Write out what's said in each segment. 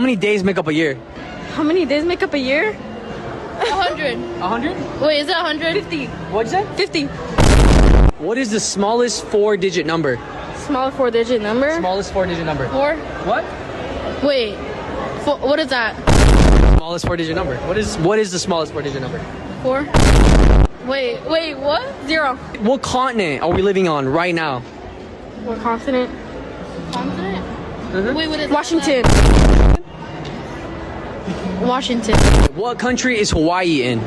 How many days make up a year? How many days make up a year? 100. 100? Wait, is it 100? 50. What'd you say? 50. What is the smallest four-digit number? Small 4-digit number? Smallest four-digit number. 4? What? Wait. What is that? Smallest four-digit number. What is the smallest four-digit number? 4? Wait, what? 0. What continent are we living on right now? What continent? Continent? Mhm. Wait, what is Washington. that? Washington. What country is Hawaii in?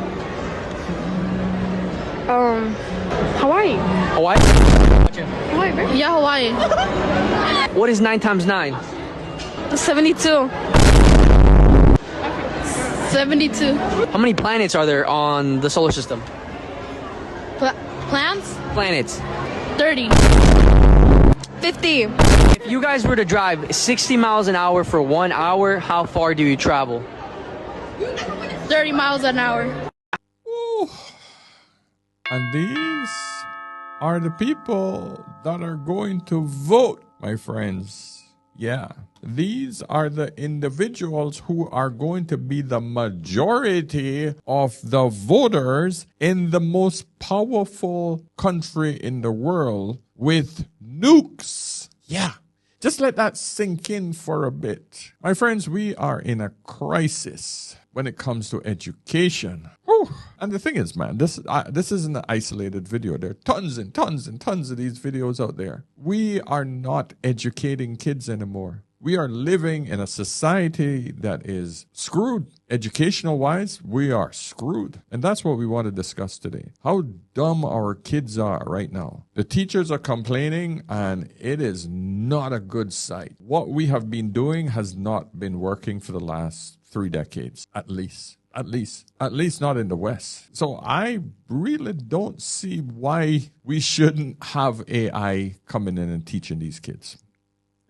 Hawaii. Hawaii? Hawaii, right? Yeah, Hawaii. What is 9 times 9? 72. 72. How many planets are there on the solar system? Plants? Planets. 30. 50. If you guys were to drive 60 miles an hour for 1 hour, how far do you travel? 30 miles an hour. Ooh. And these are the people that are going to vote, my friends. Yeah. These are the individuals who are going to be the majority of the voters in the most powerful country in the world with nukes. Yeah. Just let that sink in for a bit. My friends, we are in a crisis when it comes to education. Whew. And the thing is, man, this isn't an isolated video. There are tons and tons and tons of these videos out there. We are not educating kids anymore. We are living in a society that is screwed. Educational-wise, we are screwed. And that's what we want to discuss today. How dumb our kids are right now. The teachers are complaining, and it is not a good sight. What we have been doing has not been working for the last 3 decades, at least not in the West. So I really don't see why we shouldn't have AI coming in and teaching these kids.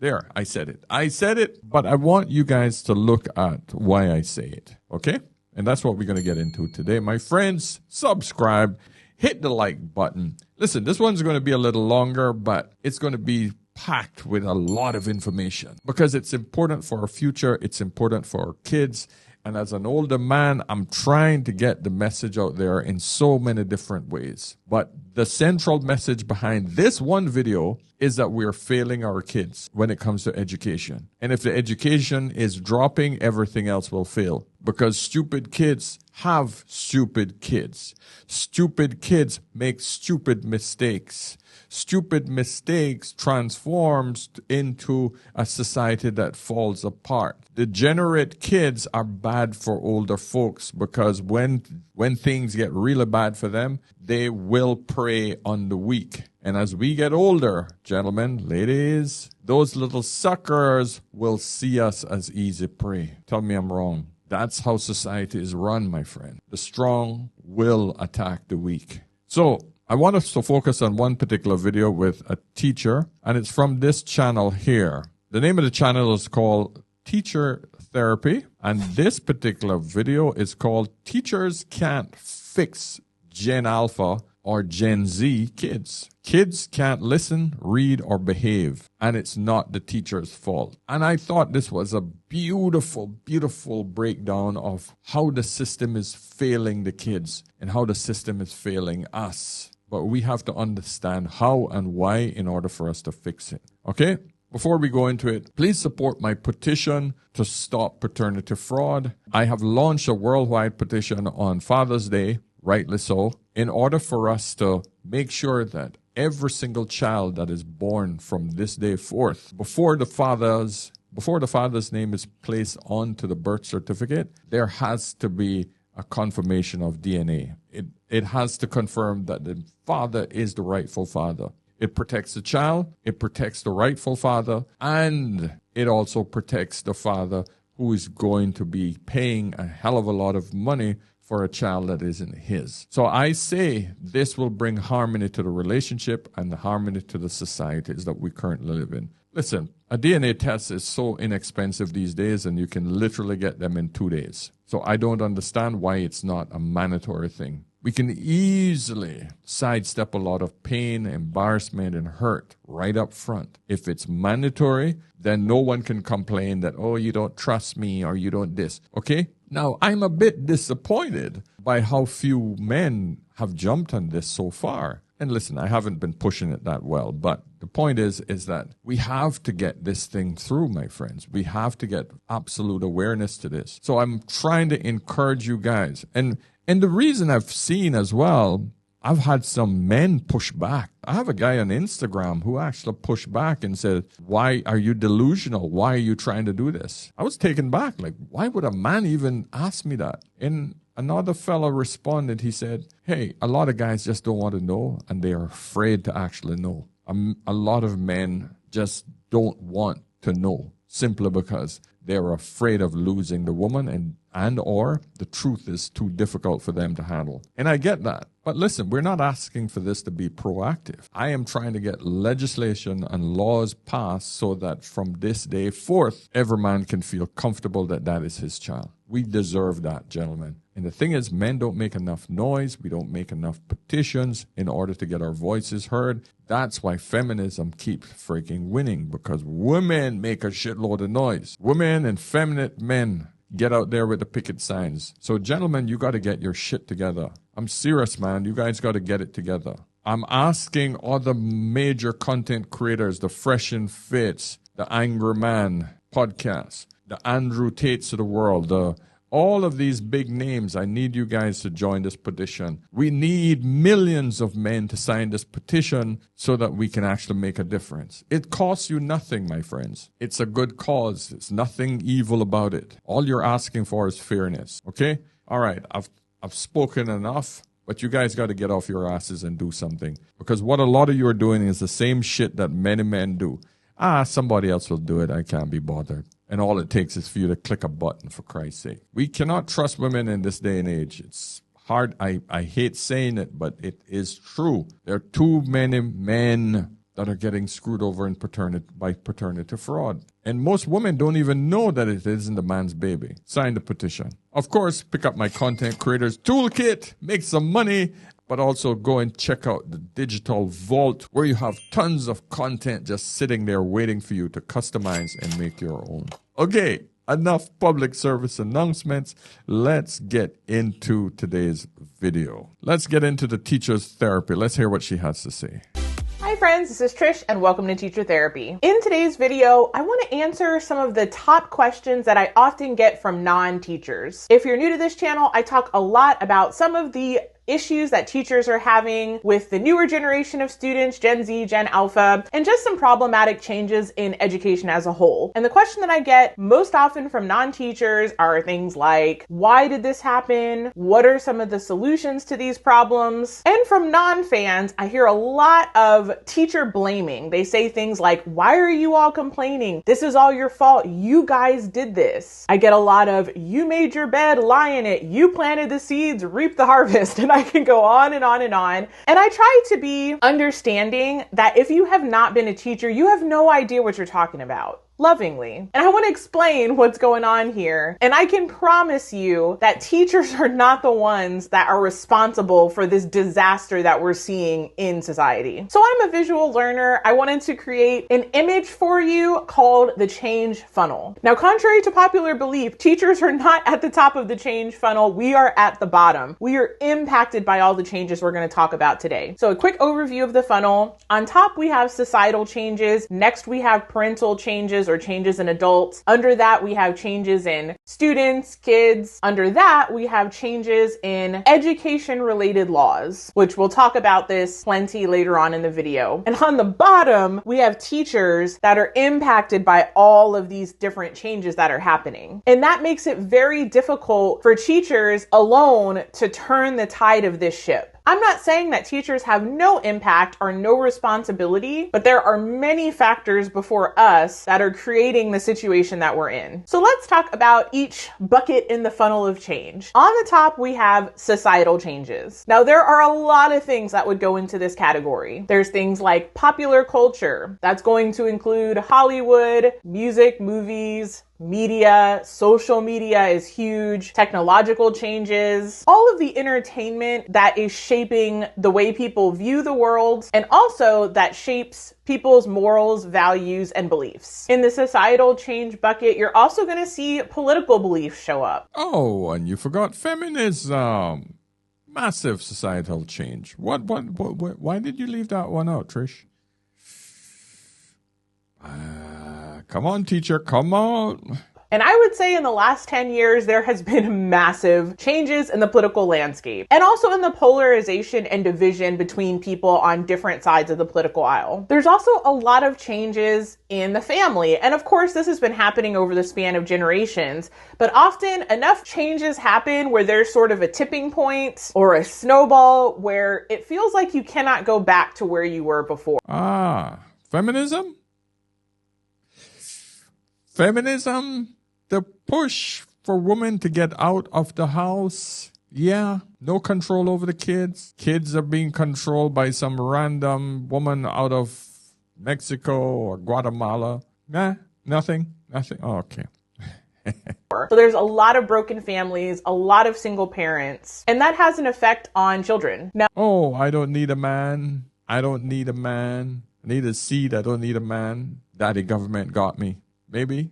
There, I said it, but I want you guys to look at why I say it, okay? And that's what we're going to get into today. My friends, subscribe, hit the like button. Listen, this one's going to be a little longer, but it's going to be packed with a lot of information because it's important for our future. It's important for our kids. And as an older man, I'm trying to get the message out there in so many different ways. But the central message behind this one video is that we're failing our kids when it comes to education. And if the education is dropping, everything else will fail. Because stupid kids have stupid kids. Stupid kids make stupid mistakes. Stupid mistakes transforms into a society that falls apart. Degenerate kids are bad for older folks because when things get really bad for them, they will prey on the weak. And as we get older, gentlemen, ladies, those little suckers will see us as easy prey. Tell me I'm wrong. That's how society is run, my friend. The strong will attack the weak. So I want us to focus on one particular video with a teacher, and it's from this channel here. The name of the channel is called Teacher Therapy, and this particular video is called Teachers Can't Fix Gen Alpha or Gen Z Kids. Kids can't listen, read, or behave, and it's not the teacher's fault. And I thought this was a beautiful, beautiful breakdown of how the system is failing the kids and how the system is failing us. But we have to understand how and why in order for us to fix it. Okay? Before we go into it, please support my petition to stop paternity fraud. I have launched a worldwide petition on Father's Day, rightly so, in order for us to make sure that every single child that is born from this day forth, before the father's name is placed onto the birth certificate, there has to be a confirmation of DNA. It has to confirm that the father is the rightful father. It protects the child, it protects the rightful father, and it also protects the father who is going to be paying a hell of a lot of money for a child that isn't his. So I say this will bring harmony to the relationship and the harmony to the societies that we currently live in. Listen, a DNA test is so inexpensive these days, and you can literally get them in 2 days. So I don't understand why it's not a mandatory thing. We can easily sidestep a lot of pain, embarrassment, and hurt right up front. If it's mandatory, then no one can complain that, oh, you don't trust me or you don't this. Okay? Now, I'm a bit disappointed by how few men have jumped on this so far. And listen, I haven't been pushing it that well, but the point is that we have to get this thing through, my friends. We have to get absolute awareness to this. So I'm trying to encourage you guys. And the reason I've seen as well, I've had some men push back. I have a guy on Instagram who actually pushed back and said, why are you delusional? Why are you trying to do this? I was taken back. Like, why would a man even ask me that? And another fellow responded. He said, hey, a lot of guys just don't want to know and they are afraid to actually know. A lot of men just don't want to know simply because they're afraid of losing the woman and or the truth is too difficult for them to handle. And I get that. But listen, we're not asking for this to be proactive. I am trying to get legislation and laws passed so that from this day forth, every man can feel comfortable that that is his child. We deserve that, gentlemen. And the thing is, men don't make enough noise. We don't make enough petitions in order to get our voices heard. That's why feminism keeps freaking winning, because women make a shitload of noise. Women and feminine men get out there with the picket signs. So, gentlemen, you got to get your shit together. I'm serious, man. You guys got to get it together. I'm asking other major content creators, the Fresh and Fits, the Angry Man podcast, the Andrew Tates of the world, all of these big names, I need you guys to join this petition. We need millions of men to sign this petition so that we can actually make a difference. It costs you nothing, my friends. It's a good cause. It's nothing evil about it. All you're asking for is fairness, okay? All right, I've spoken enough, but you guys got to get off your asses and do something. Because what a lot of you are doing is the same shit that many men do. Somebody else will do it. I can't be bothered. And all it takes is for you to click a button, for Christ's sake. We cannot trust women in this day and age. It's hard. I hate saying it, but it is true. There are too many men that are getting screwed over in paternity fraud. And most women don't even know that it isn't the man's baby. Sign the petition. Of course, pick up my Content Creators Toolkit, make some money, but also go and check out the digital vault where you have tons of content just sitting there waiting for you to customize and make your own. Okay, enough public service announcements. Let's get into today's video. Let's get into the teacher's therapy. Let's hear what she has to say. Hi friends, this is Trish and welcome to Teacher Therapy. In today's video, I want to answer some of the top questions that I often get from non-teachers. If you're new to this channel, I talk a lot about some of the issues that teachers are having with the newer generation of students, Gen Z, Gen Alpha, and just some problematic changes in education as a whole. And the question that I get most often from non-teachers are things like, why did this happen? What are some of the solutions to these problems? And from non-fans, I hear a lot of teacher blaming. They say things like, why are you all complaining? This is all your fault. You guys did this. I get a lot of, you made your bed, lie in it. You planted the seeds, reap the harvest. And I can go on and on and on. And I try to be understanding that if you have not been a teacher, you have no idea what you're talking about. Lovingly. And I want to explain what's going on here. And I can promise you that teachers are not the ones that are responsible for this disaster that we're seeing in society. So I'm a visual learner. I wanted to create an image for you called the change funnel. Now, contrary to popular belief, teachers are not at the top of the change funnel. We are at the bottom. We are impacted by all the changes we're going to talk about today. So a quick overview of the funnel. On top, we have societal changes. Next, we have parental changes or changes in adults. Under that, we have changes in students, kids. Under that, we have changes in education-related laws, which we'll talk about this plenty later on in the video. And on the bottom, we have teachers that are impacted by all of these different changes that are happening. And that makes it very difficult for teachers alone to turn the tide of this ship. I'm not saying that teachers have no impact or no responsibility, but there are many factors before us that are creating the situation that we're in. So let's talk about each bucket in the funnel of change. On the top, we have societal changes. Now, there are a lot of things that would go into this category. There's things like popular culture. That's going to include Hollywood, music, movies, media, social media is huge, technological changes, all of the entertainment that is shaping the way people view the world, and also that shapes people's morals, values, and beliefs. In the societal change bucket, you're also going to see political beliefs show up. Oh, and you forgot feminism. Massive societal change. Why did you leave that one out, Trish? Come on, teacher, come on. And I would say in the last 10 years, there has been massive changes in the political landscape and also in the polarization and division between people on different sides of the political aisle. There's also a lot of changes in the family. And of course, this has been happening over the span of generations, but often enough changes happen where there's sort of a tipping point or a snowball where it feels like you cannot go back to where you were before. Feminism? Feminism, the push for women to get out of the house. Yeah, no control over the kids. Kids are being controlled by some random woman out of Mexico or Guatemala. Nah, nothing. Oh, okay. So there's a lot of broken families, a lot of single parents, and that has an effect on children. Now, I don't need a man. I need a seed. I don't need a man. Daddy government got me. Maybe.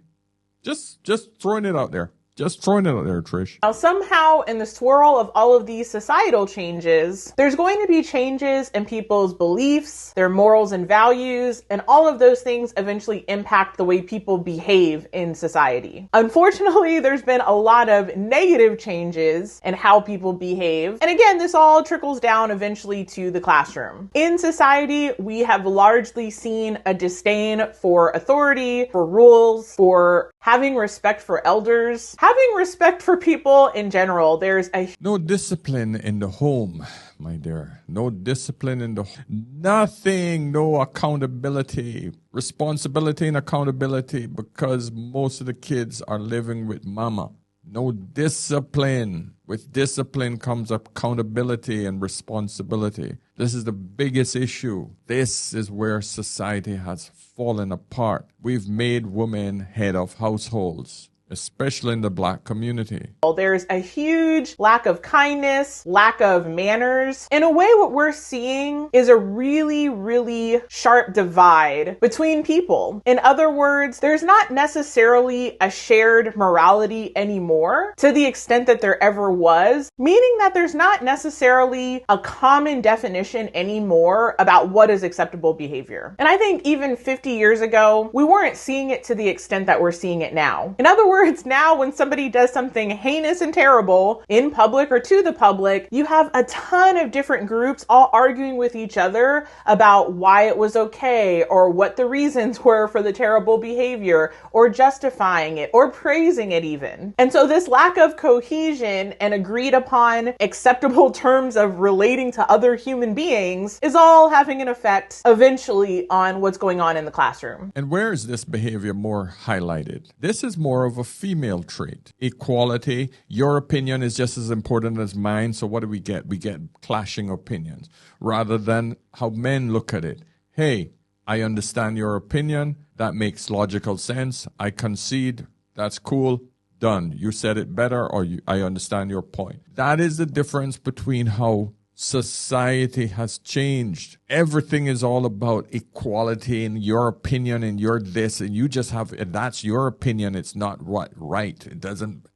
Just throwing it out there. Just throwing it out there, Trish. Now, somehow in the swirl of all of these societal changes, there's going to be changes in people's beliefs, their morals and values, and all of those things eventually impact the way people behave in society. Unfortunately, there's been a lot of negative changes in how people behave. And again, this all trickles down eventually to the classroom. In society, we have largely seen a disdain for authority, for rules, for having respect for elders, having respect for people in general. There's no discipline in the home, my dear. No discipline in the nothing, no accountability, responsibility and accountability, because most of the kids are living with mama. No discipline. With discipline comes accountability and responsibility. This is the biggest issue. This is where society has fallen apart. We've made women head of households, especially in the Black community. There's a huge lack of kindness, lack of manners. In a way, what we're seeing is a really, really sharp divide between people. In other words, there's not necessarily a shared morality anymore to the extent that there ever was, meaning that there's not necessarily a common definition anymore about what is acceptable behavior. And I think even 50 years ago, we weren't seeing it to the extent that we're seeing it now. In other words, now when somebody does something heinous and terrible in public or to the public, you have a ton of different groups all arguing with each other about why it was okay or what the reasons were for the terrible behavior or justifying it or praising it even. And so this lack of cohesion and agreed upon acceptable terms of relating to other human beings is all having an effect eventually on what's going on in the classroom. And where is this behavior more highlighted? This is more of a female trait. Equality. Your opinion is just as important as mine. So what do we get? We get clashing opinions rather than how men look at it. Hey, I understand your opinion. That makes logical sense. I concede. That's cool. Done. You said it better, or I understand your point. That is the difference between how society has changed. Everything is all about equality and your opinion and your this, and you just have, and that's your opinion. It's not what right. It doesn't,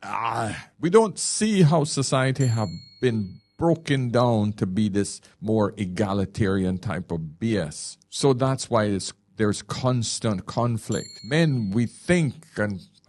we don't see how society have been broken down to be this more egalitarian type of BS. So that's why there's constant conflict. Men, we think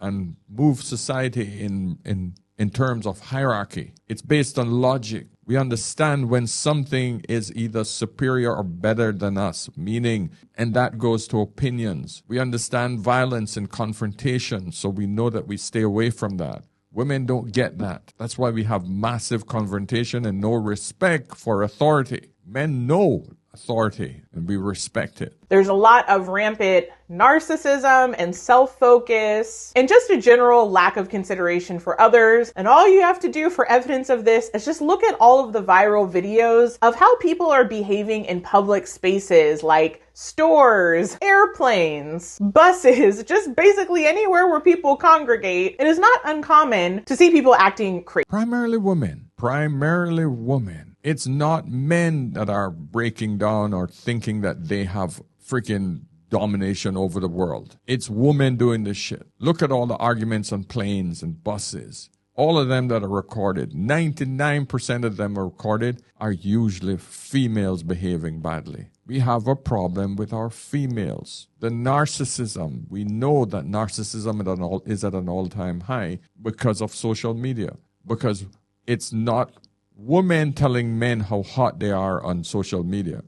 and move society in terms of hierarchy. It's based on logic. We understand when something is either superior or better than us, meaning, and that goes to opinions. We understand violence and confrontation, so we know that we stay away from that. Women don't get that. That's why we have massive confrontation and no respect for authority. Men know authority and we respect it. There's a lot of rampant narcissism and self-focus and just a general lack of consideration for others. And all you have to do for evidence of this is just look at all of the viral videos of how people are behaving in public spaces like stores, airplanes, buses, just basically anywhere where people congregate. It is not uncommon to see people acting crazy. Primarily women. Primarily women. It's not men that are breaking down or thinking that they have freaking domination over the world. It's women doing this shit. Look at all the arguments on planes and buses. All of them that are recorded, 99% of them are recorded, are usually females behaving badly. We have a problem with our females. The narcissism, we know that narcissism is at an all-time high because of social media. Because it's not women telling men how hot they are on social media.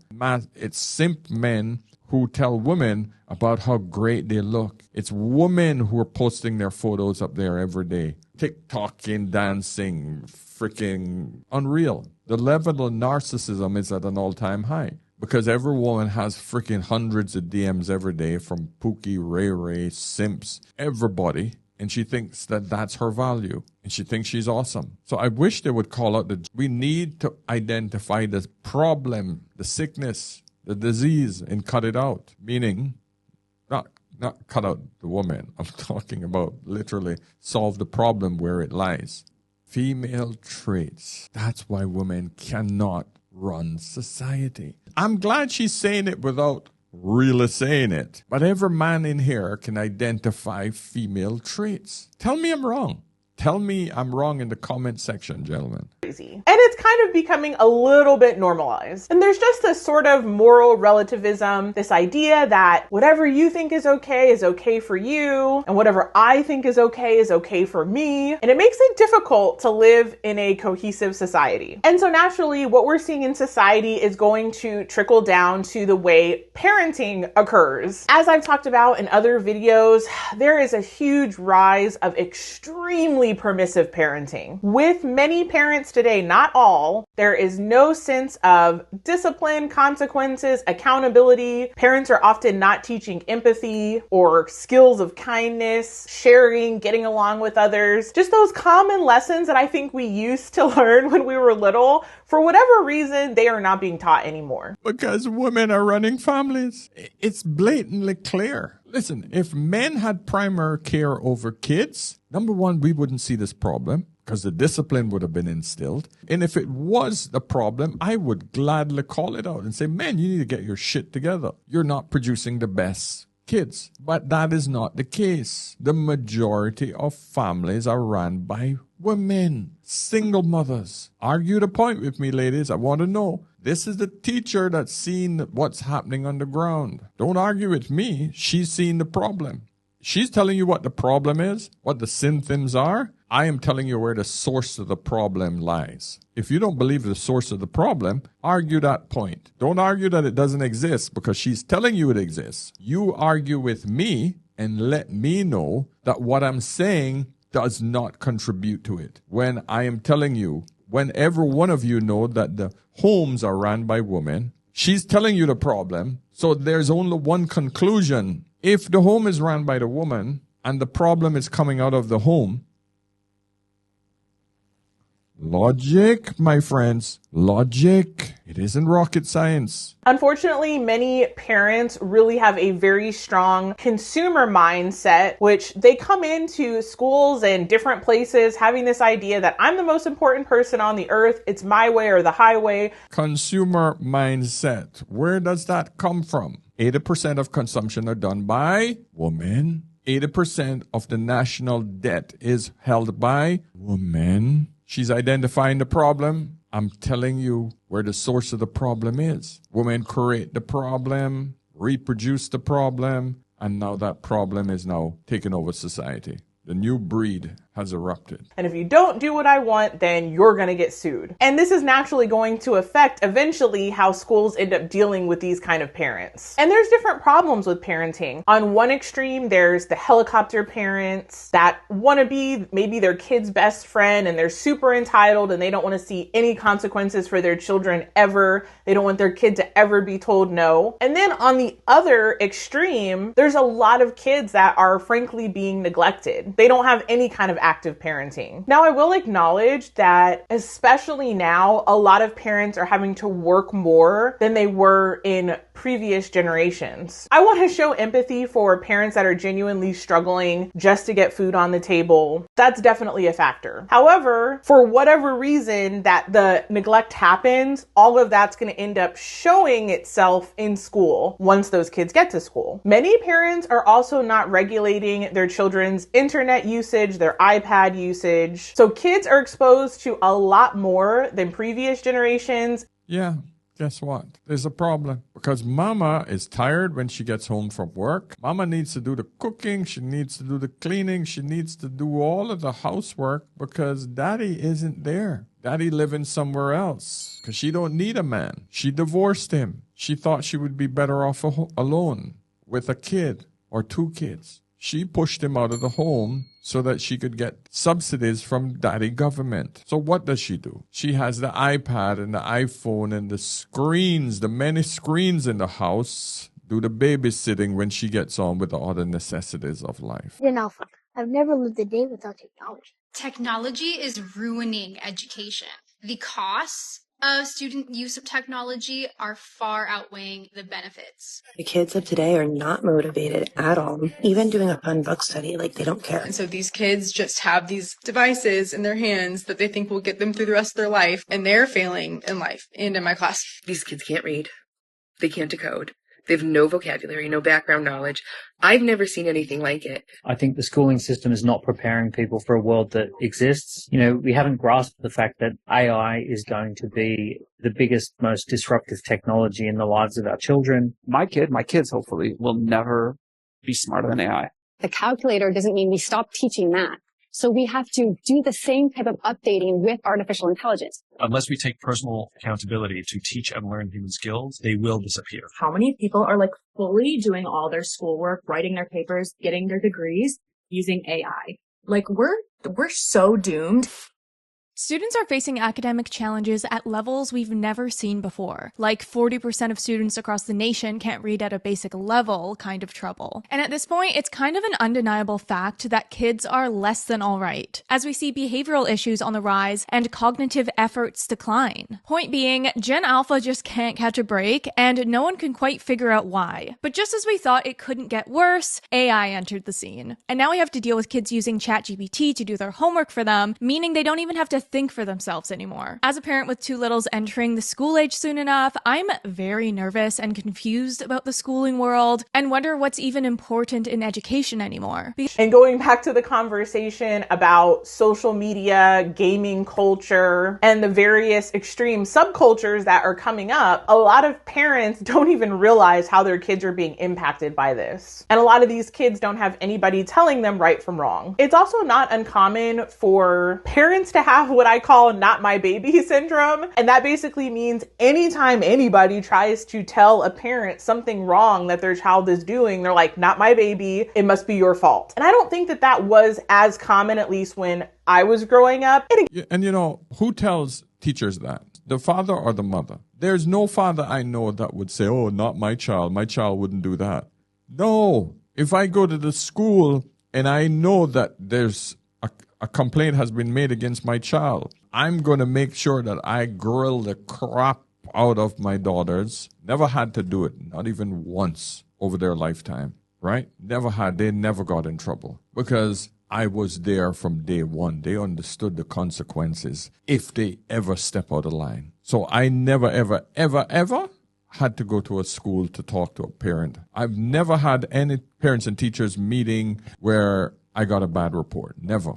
It's simp men who tell women about how great they look. It's women who are posting their photos up there every day. TikToking, dancing, freaking unreal. The level of narcissism is at an all-time high because every woman has freaking hundreds of DMs every day from Pookie, Ray, simps, everybody. And she thinks that that's her value. And she thinks she's awesome. So I wish they would call out we need to identify the problem, the sickness, the disease, and cut it out. Meaning, not cut out the woman. I'm talking about literally solve the problem where it lies. Female traits. That's why women cannot run society. I'm glad she's saying it without really saying it. But every man in here can identify female traits. Tell me I'm wrong. Tell me I'm wrong in the comment section, gentlemen. And it's kind of becoming a little bit normalized. And there's just this sort of moral relativism, this idea that whatever you think is okay for you, and whatever I think is okay for me. And it makes it difficult to live in a cohesive society. And so naturally, what we're seeing in society is going to trickle down to the way parenting occurs. As I've talked about in other videos, there is a huge rise of extremely permissive parenting. With many parents today, not all, there is no sense of discipline, consequences, accountability. Parents are often not teaching empathy or skills of kindness, sharing, getting along with others. Just those common lessons that I think we used to learn when we were little. For whatever reason, they are not being taught anymore. Because women are running families. It's blatantly clear. Listen, if men had primary care over kids, number one, we wouldn't see this problem because the discipline would have been instilled. And if it was the problem, I would gladly call it out and say, man, you need to get your shit together. You're not producing the best kids. But that is not the case. The majority of families are run by women, single mothers. Argue the point with me, ladies. I want to know. This is the teacher that's seen what's happening on the ground. Don't argue with me. She's seen the problem. She's telling you what the problem is, what the symptoms are. I am telling you where the source of the problem lies. If you don't believe the source of the problem, argue that point. Don't argue that it doesn't exist because she's telling you it exists. You argue with me and let me know that what I'm saying does not contribute to it. When I am telling you, when every one of you know that the homes are run by women, she's telling you the problem. So there's only one conclusion. If the home is run by the woman and the problem is coming out of the home, logic, my friends, logic. It isn't rocket science. Unfortunately, many parents really have a very strong consumer mindset, which they come into schools and different places having this idea that I'm the most important person on the earth. It's my way or the highway. Consumer mindset. Where does that come from? 80% of consumption are done by women. 80% of the national debt is held by women. She's identifying the problem. I'm telling you where the source of the problem is. Women create the problem, reproduce the problem, and now that problem is now taking over society. The new breed has erupted. And if you don't do what I want, then you're going to get sued. And this is naturally going to affect eventually how schools end up dealing with these kind of parents. And there's different problems with parenting. On one extreme, there's the helicopter parents that want to be maybe their kid's best friend and they're super entitled and they don't want to see any consequences for their children ever. They don't want their kid to ever be told no. And then on the other extreme, there's a lot of kids that are frankly being neglected. They don't have any kind of active parenting. Now, I will acknowledge that especially now, a lot of parents are having to work more than they were in previous generations. I want to show empathy for parents that are genuinely struggling just to get food on the table. That's definitely a factor. However, for whatever reason that the neglect happens, all of that's going to end up showing itself in school once those kids get to school. Many parents are also not regulating their children's internet usage, their iPad usage. So kids are exposed to a lot more than previous generations. Yeah. Guess what? There's a problem because mama is tired when she gets home from work. Mama needs to do the cooking. She needs to do the cleaning. She needs to do all of the housework because daddy isn't there. Daddy living somewhere else because she don't need a man. She divorced him. She thought she would be better off alone with a kid or two kids. She pushed him out of the home so that she could get subsidies from daddy government. So what does she do? She has the iPad and the iPhone and the screens, the many screens in the house, do the babysitting when she gets on with the other necessities of life. Alpha. I've never lived a day without technology. Technology is ruining education. The costs of student use of technology are far outweighing the benefits. The kids of today are not motivated at all, even doing a fun book study, like they don't care. And so these kids just have these devices in their hands that they think will get them through the rest of their life, and they're failing in life and in my class. These kids can't read. They can't decode. They have no vocabulary, no background knowledge. I've never seen anything like it. I think the schooling system is not preparing people for a world that exists. You know, we haven't grasped the fact that AI is going to be the biggest, most disruptive technology in the lives of our children. My kids hopefully will never be smarter than AI. The calculator doesn't mean we stop teaching math. So we have to do the same type of updating with artificial intelligence. Unless we take personal accountability to teach and learn human skills, they will disappear. How many people are fully doing all their schoolwork, writing their papers, getting their degrees using AI? We're so doomed. Students are facing academic challenges at levels we've never seen before. Like 40% of students across the nation can't read at a basic level kind of trouble. And at this point, it's kind of an undeniable fact that kids are less than all right, as we see behavioral issues on the rise and cognitive efforts decline. Point being, Gen Alpha just can't catch a break, and no one can quite figure out why. But just as we thought it couldn't get worse, AI entered the scene. And now we have to deal with kids using ChatGPT to do their homework for them, meaning they don't even have to think for themselves anymore. As a parent with two littles entering the school age soon enough, I'm very nervous and confused about the schooling world and wonder what's even important in education anymore. And going back to the conversation about social media, gaming culture, and the various extreme subcultures that are coming up, a lot of parents don't even realize how their kids are being impacted by this. And a lot of these kids don't have anybody telling them right from wrong. It's also not uncommon for parents to have what I call not my baby syndrome. And that basically means anytime anybody tries to tell a parent something wrong that their child is doing, they're like, not my baby, it must be your fault. And I don't think that that was as common, at least when I was growing up. And you know, who tells teachers that? The father or the mother? There's no father I know that would say, oh, not my child wouldn't do that. No, if I go to the school and I know that there's a complaint has been made against my child, I'm going to make sure that I grill the crap out of my daughters. Never had to do it, not even once over their lifetime, right? They never got in trouble because I was there from day one. They understood the consequences if they ever step out of line. So I never, ever, ever, ever had to go to a school to talk to a parent. I've never had any parents and teachers meeting where I got a bad report. Never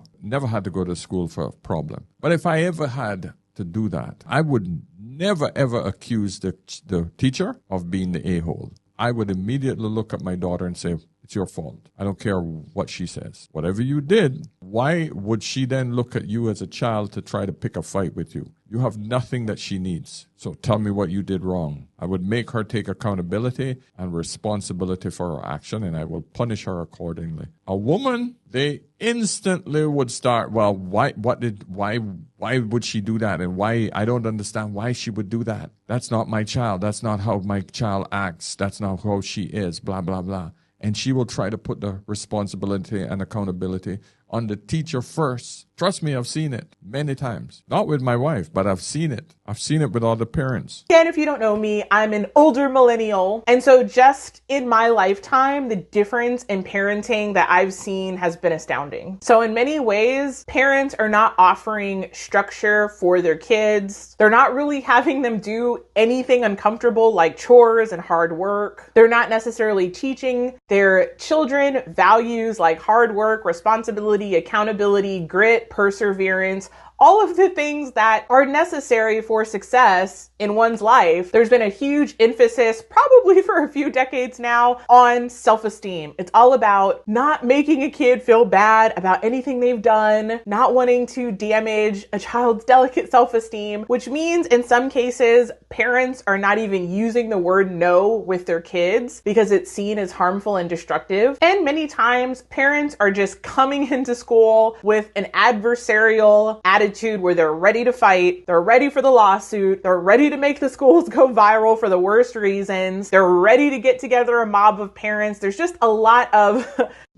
had to go to school for a problem. But if I ever had to do that, I would never, ever accuse the teacher of being the a-hole. I would immediately look at my daughter and say, It's your fault. I don't care what she says. Whatever you did, why would she then look at you as a child to try to pick a fight with you? You have nothing that she needs. So tell me what you did wrong. I would make her take accountability and responsibility for her action, and I will punish her accordingly. A woman, they instantly would start, well, why would she do that? And why, I don't understand why she would do that. That's not my child. That's not how my child acts. That's not how she is, blah, blah, blah. And she will try to put the responsibility and accountability on the teacher first. Trust me, I've seen it many times. Not with my wife, but I've seen it. I've seen it with other parents. Again, if you don't know me, I'm an older millennial. And so just in my lifetime, the difference in parenting that I've seen has been astounding. So in many ways, parents are not offering structure for their kids. They're not really having them do anything uncomfortable like chores and hard work. They're not necessarily teaching their children values like hard work, responsibility, accountability, grit, perseverance, all of the things that are necessary for success in one's life. There's been a huge emphasis, probably for a few decades now, on self-esteem. It's all about not making a kid feel bad about anything they've done, not wanting to damage a child's delicate self-esteem, which means in some cases, parents are not even using the word no with their kids because it's seen as harmful and destructive. And many times, parents are just coming into school with an adversarial attitude where they're ready to fight, they're ready for the lawsuit, they're ready to make the schools go viral for the worst reasons, they're ready to get together a mob of parents. There's just a lot of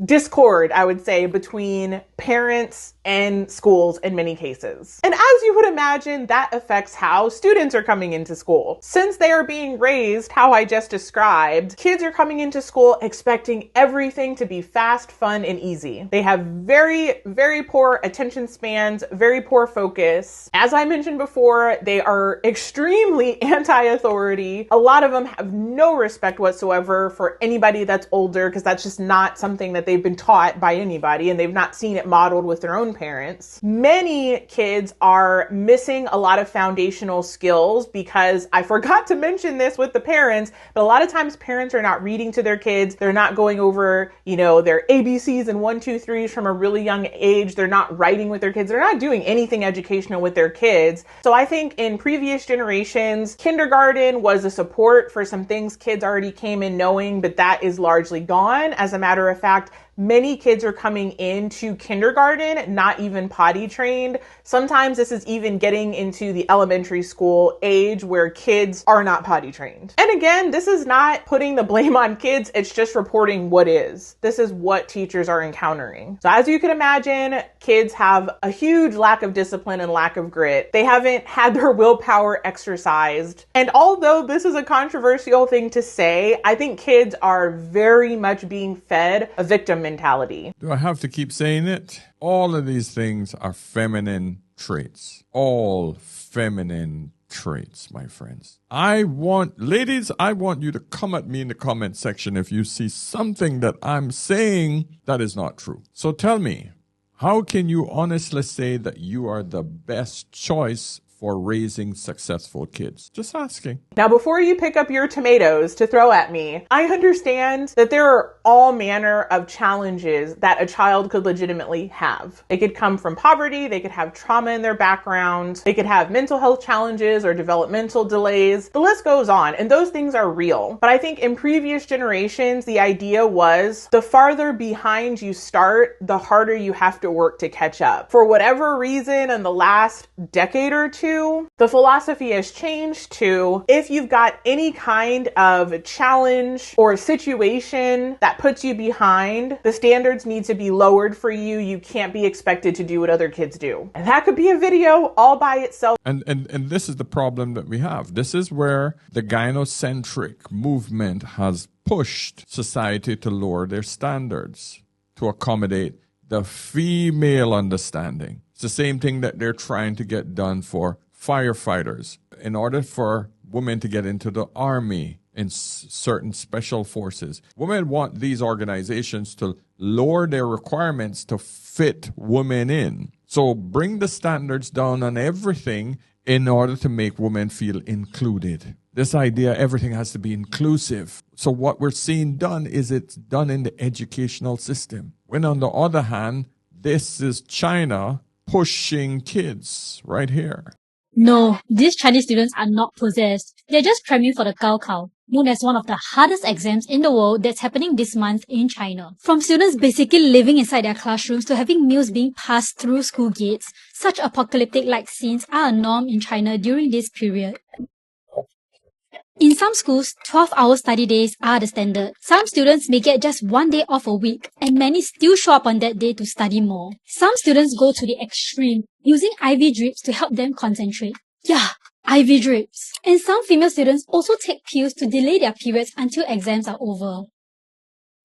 discord, I would say, between parents and schools in many cases. And as you would imagine, that affects how students are coming into school. Since they are being raised how I just described, kids are coming into school expecting everything to be fast, fun, and easy. They have very, very poor attention spans, very poor focus. As I mentioned before, they are extremely anti-authority. A lot of them have no respect whatsoever for anybody that's older because that's just not something that they've been taught by anybody, and they've not seen it modeled with their own parents. Many kids are missing a lot of foundational skills because I forgot to mention this with the parents, but a lot of times parents are not reading to their kids. They're not going over, their ABCs and 1, 2, 3s from a really young age. They're not writing with their kids. They're not doing anything educational with their kids. So I think in previous generations, kindergarten was a support for some things kids already came in knowing, but that is largely gone. As a matter of fact, many kids are coming into kindergarten not even potty trained. Sometimes this is even getting into the elementary school age where kids are not potty trained. And again, this is not putting the blame on kids. It's just reporting what is. This is what teachers are encountering. So as you can imagine, kids have a huge lack of discipline and lack of grit. They haven't had their willpower exercised. And although this is a controversial thing to say, I think kids are very much being fed a victim mentality. Do I have to keep saying it? All of these things are feminine traits. All feminine traits, my friends. Ladies, I want you to come at me in the comment section if you see something that I'm saying that is not true. So tell me, how can you honestly say that you are the best choice for raising successful kids? Just asking. Now, before you pick up your tomatoes to throw at me, I understand that there are all manner of challenges that a child could legitimately have. They could come from poverty, they could have trauma in their background, they could have mental health challenges or developmental delays. The list goes on, and those things are real. But I think in previous generations, the idea was the farther behind you start, the harder you have to work to catch up. For whatever reason, in the last decade or two, the philosophy has changed to if you've got any kind of challenge or situation that puts you behind, the standards need to be lowered for you. You can't be expected to do what other kids do. And that could be a video all by itself. And this is the problem that we have. This is where the gynocentric movement has pushed society to lower their standards to accommodate the female understanding. It's the same thing that they're trying to get done for firefighters. In order for women to get into the army in certain special forces, women want these organizations to lower their requirements to fit women in. So bring the standards down on everything in order to make women feel included. This idea everything has to be inclusive. So what we're seeing done is it's done in the educational system. When on the other hand, this is China pushing kids right here. No, these Chinese students are not possessed. They're just cramming for the Gaokao, known as one of the hardest exams in the world that's happening this month in China. From students basically living inside their classrooms to having meals being passed through school gates, such apocalyptic-like scenes are a norm in China during this period. In some schools, 12-hour study days are the standard. Some students may get just 1 day off a week, and many still show up on that day to study more. Some students go to the extreme, using IV drips to help them concentrate. Yeah, IV drips. And some female students also take pills to delay their periods until exams are over.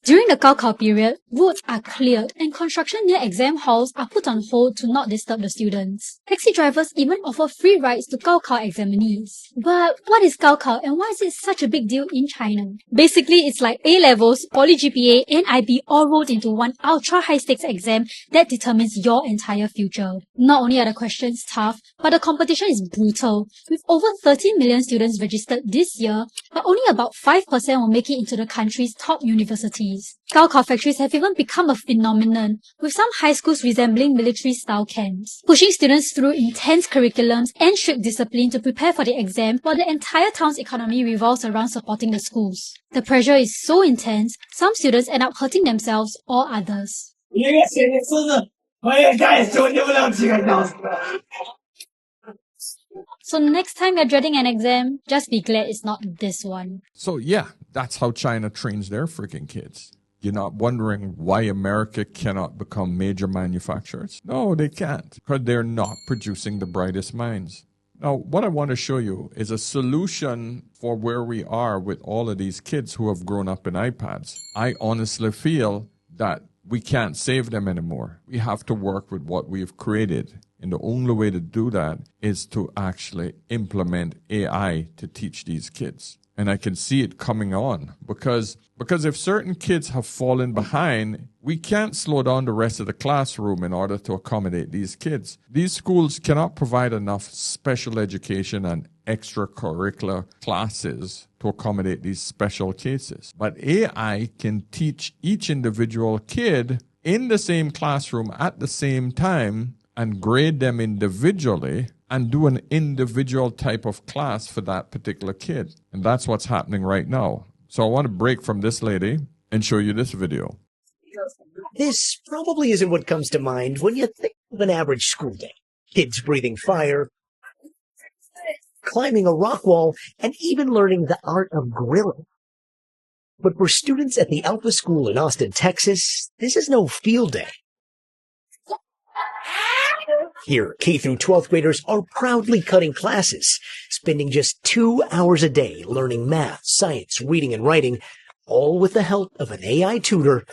During the Gaokao period, roads are cleared and construction near exam halls are put on hold to not disturb the students. Taxi drivers even offer free rides to Gaokao examinees. But what is Gaokao and why is it such a big deal in China? Basically, it's like A-levels, Poly GPA, and IB all rolled into one ultra high-stakes exam that determines your entire future. Not only are the questions tough, but the competition is brutal, with over 13 million students registered this year, but only about 5% will make it into the country's top universities. Gaokao factories have even become a phenomenon, with some high schools resembling military-style camps, pushing students through intense curriculums and strict discipline to prepare for the exam, while the entire town's economy revolves around supporting the schools. The pressure is so intense, some students end up hurting themselves or others. So next time you're dreading an exam, just be glad it's not this one. So yeah, that's how China trains their freaking kids. You're not wondering why America cannot become major manufacturers? No, they can't, because they're not producing the brightest minds. Now, what I want to show you is a solution for where we are with all of these kids who have grown up in iPads. I honestly feel that we can't save them anymore. We have to work with what we've created. And the only way to do that is to actually implement AI to teach these kids. And I can see it coming on because if certain kids have fallen behind, we can't slow down the rest of the classroom in order to accommodate these kids. These schools cannot provide enough special education and extracurricular classes to accommodate these special cases. But AI can teach each individual kid in the same classroom at the same time and grade them individually and do an individual type of class for that particular kid. And that's what's happening right now. So I want to break from this lady and show you this video. This probably isn't what comes to mind when you think of an average school day. Kids breathing fire, climbing a rock wall, and even learning the art of grilling. But for students at the Alpha School in Austin, Texas, this is no field day. Here, K through 12th graders are proudly cutting classes, spending just 2 hours a day learning math, science, reading, and writing, all with the help of an AI tutor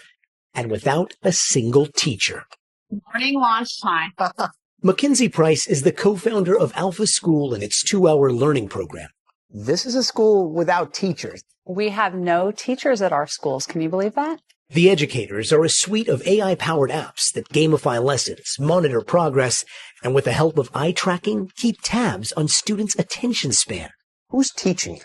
and without a single teacher. Morning launch time. Mackenzie Price is the co-founder of Alpha School and its 2-hour learning program. This is a school without teachers. We have no teachers at our schools. Can you believe that? The educators are a suite of AI-powered apps that gamify lessons, monitor progress, and with the help of eye tracking, keep tabs on students' attention span. Who's teaching you?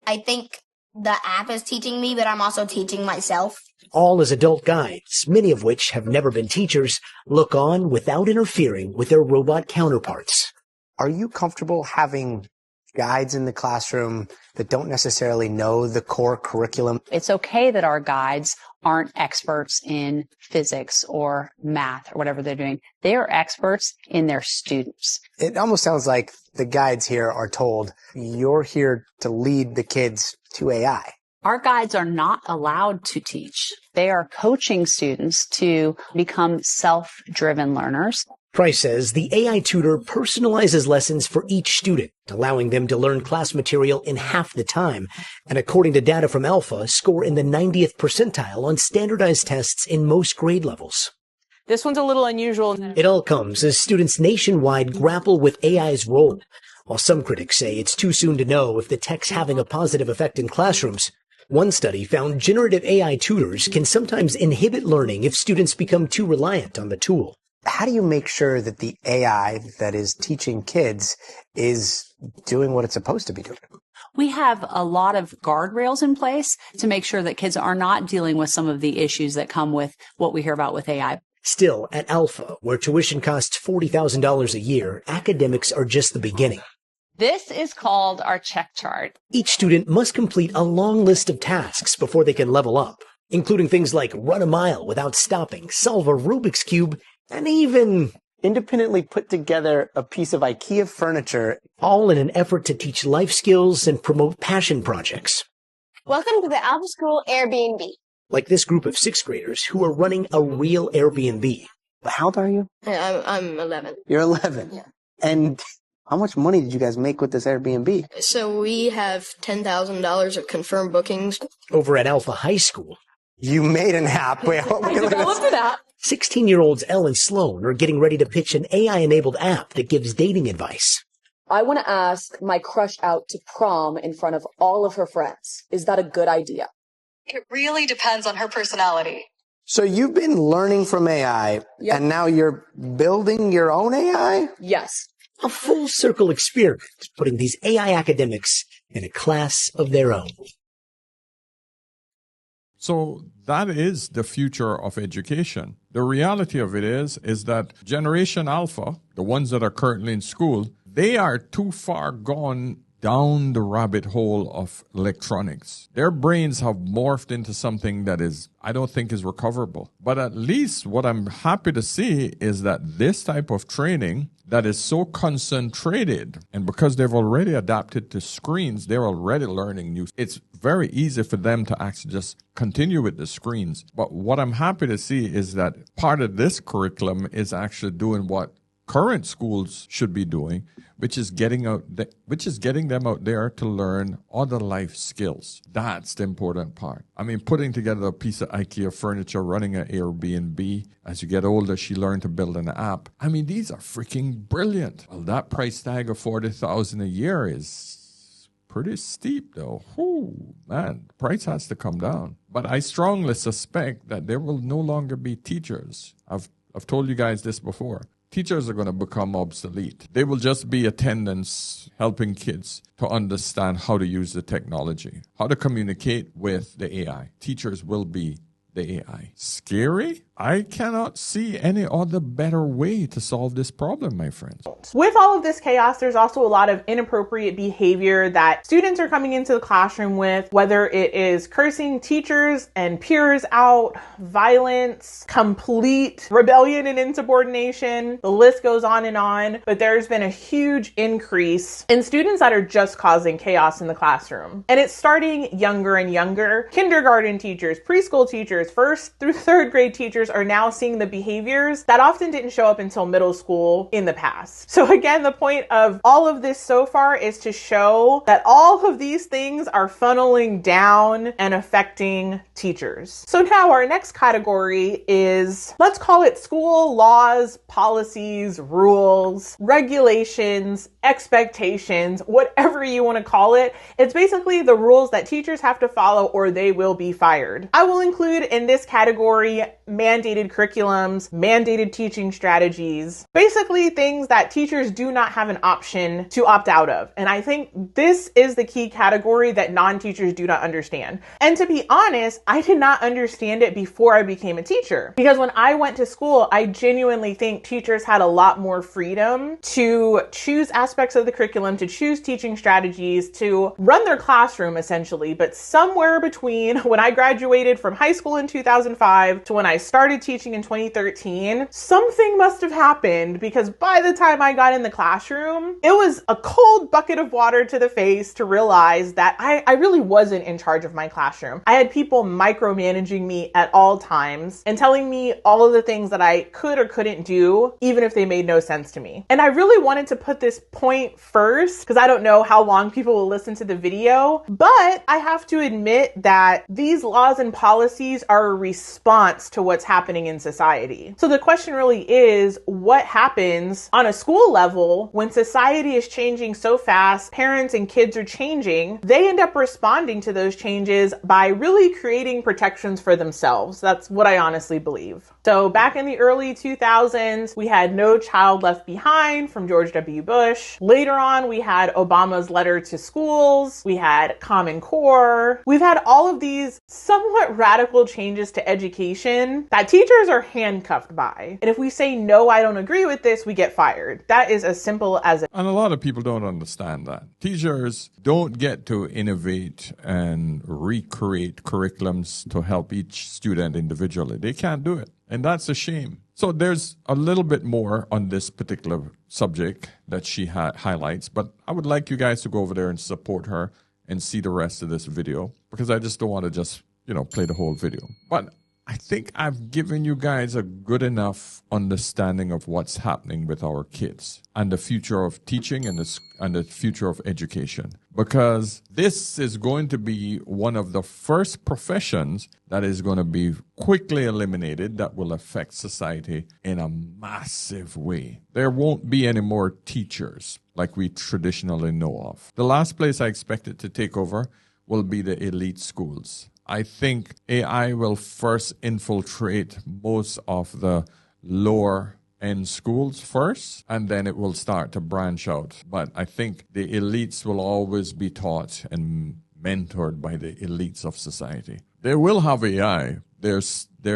I think the app is teaching me, but I'm also teaching myself. All as adult guides, many of which have never been teachers, look on without interfering with their robot counterparts. Are you comfortable having guides in the classroom that don't necessarily know the core curriculum? It's okay that our guides aren't experts in physics or math or whatever they're doing. They are experts in their students. It almost sounds like the guides here are told, you're here to lead the kids to AI. Our guides are not allowed to teach. They are coaching students to become self-driven learners. Price says the AI tutor personalizes lessons for each student, allowing them to learn class material in half the time, and according to data from Alpha, score in the 90th percentile on standardized tests in most grade levels. This one's a little unusual. It all comes as students nationwide grapple with AI's role. While some critics say it's too soon to know if the tech's having a positive effect in classrooms, one study found generative AI tutors can sometimes inhibit learning if students become too reliant on the tool. How do you make sure that the AI that is teaching kids is doing what it's supposed to be doing? We have a lot of guardrails in place to make sure that kids are not dealing with some of the issues that come with what we hear about with AI. Still, at Alpha, where tuition costs $40,000 a year, academics are just the beginning. This is called our check chart. Each student must complete a long list of tasks before they can level up, including things like run a mile without stopping, solve a Rubik's Cube, and even independently put together a piece of IKEA furniture, all in an effort to teach life skills and promote passion projects. Welcome to the Alpha School Airbnb. Like this group of sixth graders who are running a real Airbnb. How old are you? I'm 11. You're 11? Yeah. And how much money did you guys make with this Airbnb? So we have $10,000 of confirmed bookings. Over at Alpha High School. You made an app. Wait, I developed an app. 16-year-olds Elle and Sloan are getting ready to pitch an AI-enabled app that gives dating advice. I want to ask my crush out to prom in front of all of her friends. Is that a good idea? It really depends on her personality. So you've been learning from AI, and now you're building your own AI? Yes. A full circle experiment, putting these AI academics in a class of their own. So that is the future of education. The reality of it is that Generation Alpha, the ones that are currently in school, they are too far gone down the rabbit hole of electronics. Their brains have morphed into something that I don't think is recoverable. But at least what I'm happy to see is that this type of training that is so concentrated, and because they've already adapted to screens, they're already learning new. It's very easy for them to actually just continue with the screens. But what I'm happy to see is that part of this curriculum is actually doing what current schools should be doing, which is getting them out there to learn other life skills. That's the important part. I mean, putting together a piece of IKEA furniture, running an Airbnb. As you get older, she learned to build an app. I mean, these are freaking brilliant. Well, that price tag of $40,000 a year is pretty steep, though. Whew, man, the price has to come down. But I strongly suspect that there will no longer be teachers. I've told you guys this before. Teachers are going to become obsolete. They will just be attendants helping kids to understand how to use the technology, how to communicate with the AI. Teachers will be the AI. Scary? I cannot see any other better way to solve this problem, my friends. With all of this chaos, there's also a lot of inappropriate behavior that students are coming into the classroom with, whether it is cursing teachers and peers out, violence, complete rebellion and insubordination. The list goes on and on, but there's been a huge increase in students that are just causing chaos in the classroom. And it's starting younger and younger. Kindergarten teachers, preschool teachers, first through third grade teachers are now seeing the behaviors that often didn't show up until middle school in the past. So again, the point of all of this so far is to show that all of these things are funneling down and affecting teachers. So now our next category is, let's call it school laws, policies, rules, regulations, expectations, whatever you want to call it. It's basically the rules that teachers have to follow or they will be fired. I will include in this category mandated curriculums, mandated teaching strategies, basically things that teachers do not have an option to opt out of. And I think this is the key category that non-teachers do not understand. And to be honest, I did not understand it before I became a teacher. Because when I went to school, I genuinely think teachers had a lot more freedom to choose aspects of the curriculum, to choose teaching strategies, to run their classroom essentially. But somewhere between when I graduated from high school in 2005 to when I started teaching in 2013, something must have happened, because by the time I got in the classroom, it was a cold bucket of water to the face to realize that I really wasn't in charge of my classroom. I had people micromanaging me at all times and telling me all of the things that I could or couldn't do, even if they made no sense to me. And I really wanted to put this point first, because I don't know how long people will listen to the video, but I have to admit that these laws and policies are a response to what's happening happening in society. So the question really is, what happens on a school level when society is changing so fast, parents and kids are changing? They end up responding to those changes by really creating protections for themselves. That's what I honestly believe. So back in the early 2000s, we had No Child Left Behind from George W. Bush. Later on, we had Obama's letter to schools. We had Common Core. We've had all of these somewhat radical changes to education that teachers are handcuffed by. And if we say, no, I don't agree with this, we get fired. That is as simple as it. And a lot of people don't understand that. Teachers don't get to innovate and recreate curriculums to help each student individually. They can't do it. And that's a shame. So there's a little bit more on this particular subject that she highlights, but I would like you guys to go over there and support her and see the rest of this video, because I just don't want to just, play the whole video. But I think I've given you guys a good enough understanding of what's happening with our kids and the future of teaching and the future of education, because this is going to be one of the first professions that is going to be quickly eliminated that will affect society in a massive way. There won't be any more teachers like we traditionally know of. The last place I expect it to take over will be the elite schools. I think AI will first infiltrate most of the lower end schools first, and then it will start to branch out. But I think the elites will always be taught and mentored by the elites of society. They will have AI. There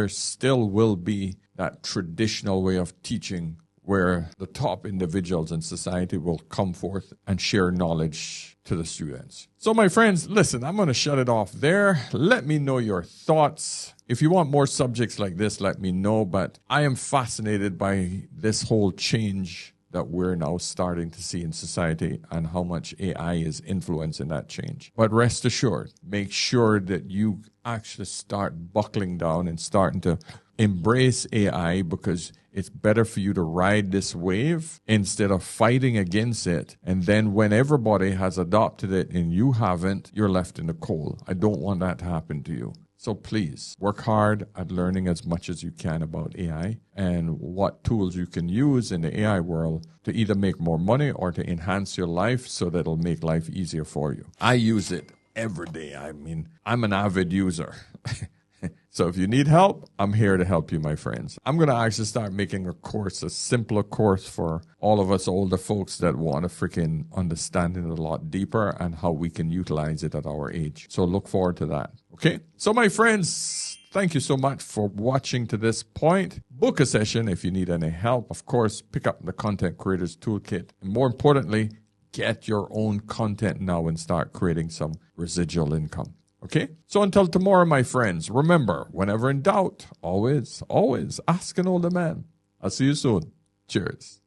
still will be that traditional way of teaching where the top individuals in society will come forth and share knowledge to the students. So my friends, listen, I'm going to shut it off there. Let me know your thoughts. If you want more subjects like this, let me know. But I am fascinated by this whole change that we're now starting to see in society and how much AI is influencing that change. But rest assured, make sure that you actually start buckling down and starting to embrace AI, because it's better for you to ride this wave instead of fighting against it. And then when everybody has adopted it and you haven't, you're left in the cold. I don't want that to happen to you. So please work hard at learning as much as you can about AI and what tools you can use in the AI world to either make more money or to enhance your life so that it'll make life easier for you. I use it every day. I mean, I'm an avid user. So if you need help, I'm here to help you, my friends. I'm going to actually start making a simpler course for all of us older folks that want to freaking understand it a lot deeper and how we can utilize it at our age. So look forward to that. Okay? So my friends, thank you so much for watching to this point. Book a session if you need any help. Of course, pick up the Content Creators Toolkit. And more importantly, get your own content now and start creating some residual income. Okay? So until tomorrow, my friends, remember, whenever in doubt, always ask an older man. I'll see you soon. Cheers.